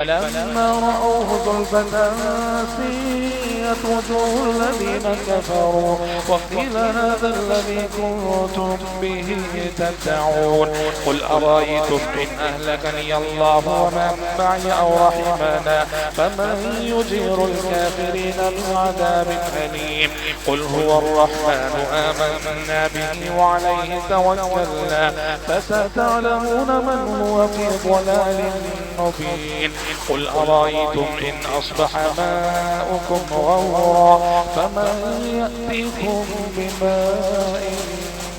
فلما رأوه زلفة سيئت وجوه الذين كفروا وقيل هذا الذي كنتم به تدعون قل أرأيتم إن أهلكني الله ومن معي أو رحمنا فمن يجير الكافرين من عذاب أليم قل هو الرحمن آمنا به وعليه توكلنا فستعلمون من هو في ضلال مبين قل أرأيتم إن أصبح ماؤكم غورا فمن يأتيكم بماء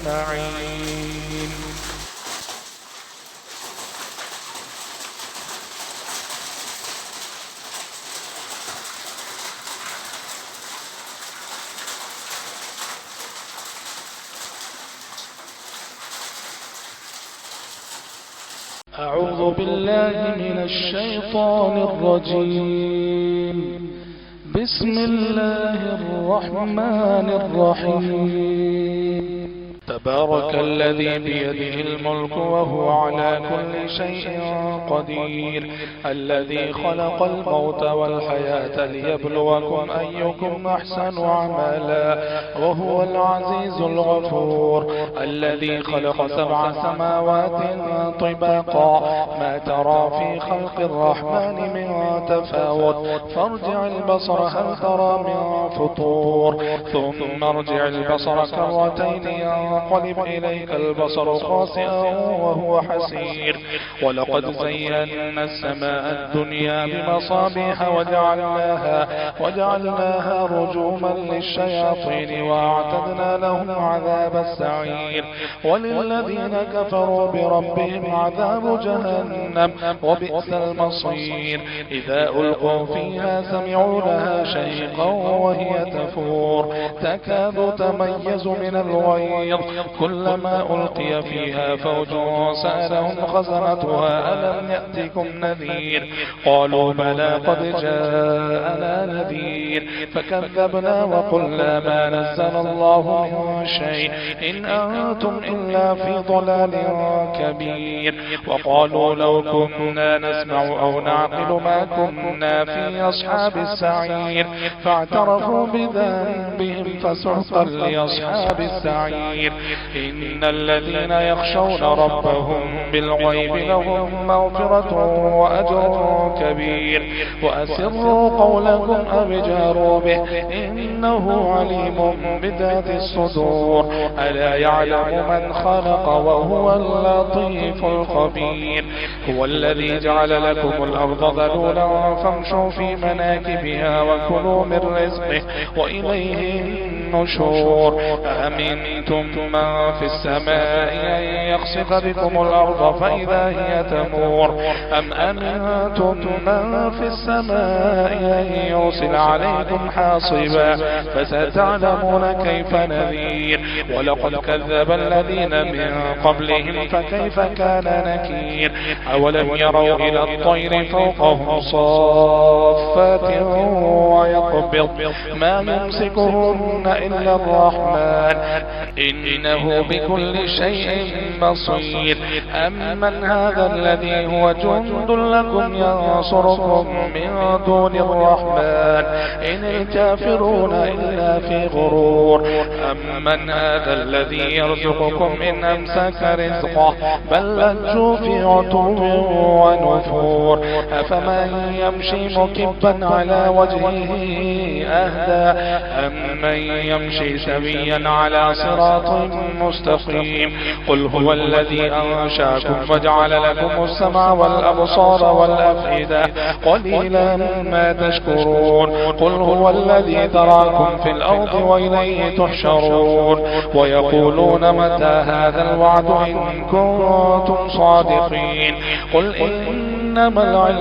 معين. أعوذ بالله من الشيطان الرجيم. بسم الله الرحمن الرحيم. تبارك الذي بيده الملك وهو على كل شيء قدير الذي خلق الموت والحياة ليبلوكم أيكم أحسن عملا وهو العزيز الغفور الذي خلق 7 سماوات طباقا ما ترى في خلق الرحمن من تفاوت فارجع البصر هل ترى من فطور ثم ارجع البصر كرتين ينقلب إليك البصر خاسئا وهو حسير ولقد زينا السماء الدنيا بمصابيح وجعلناها رجوما للشياطين وأعتدنا لهم عذاب السعير وللذين كفروا بربهم عذاب جهنم وبئس المصير إذا ألقوا فيها سمعوا لها شهيقا وهي تفور تكاد تميز من الغيظ كلما ألقي فيها فوج سألهم خزنتها ألم يأتكم نذير قالوا بلى قد جاءنا نذير فكذبنا وقلنا ما نزل الله من شيء إن أنتم إلا في ضلال كبير وقالوا لو كنا نسمع أو نعقل ما كنا في أصحاب السعير فاعترفوا بذنبهم فسحقا لأصحاب السعير إن الذين يخشون ربهم بالغيب لهم مغفرة وأجر كبير وأسروا قولكم أو اجهروا به إنه عليم بذات الصدور ألا يعلم من خلق وهو اللطيف الخبير هو الذي جعل لكم الأرض ذلولا فامشوا في مناكبها وكلوا من رزقه وإليه النشور أأمنتم من في السماء أن يخسف بكم الأرض فإذا هي تمور أم أمنتم من في السماء أن يرسل عليكم حاصبا فستعلمون كيف نذير ولقد كذب الذين من قبلهم فكيف كان نكير أولم يروا إلى الطير فوقهم صافات ويقبض ما يمسكهن إلا الرحمن إنه بكل شيء بصير أمن هذا الذي هو جند لكم ينصركم من دون الرحمن إن الكافرون إلا في غرور أمن هذا الذي يرزقكم إن أمسك رزقه بل لجوا في عتو ونفور أفمن يمشي مكبا على وجهه أهدى أمن يمشي سويا على صراط مستقيم قل هو الذي أنشأكم وجعل لكم السمع والأبصار والأفئدة قليلا ما تشكرون قل هو الذي ذراكم في الأرض وإليه تحشرون ويقولون متى هذا الوعد إن كنتم صادقين قل إنما العلم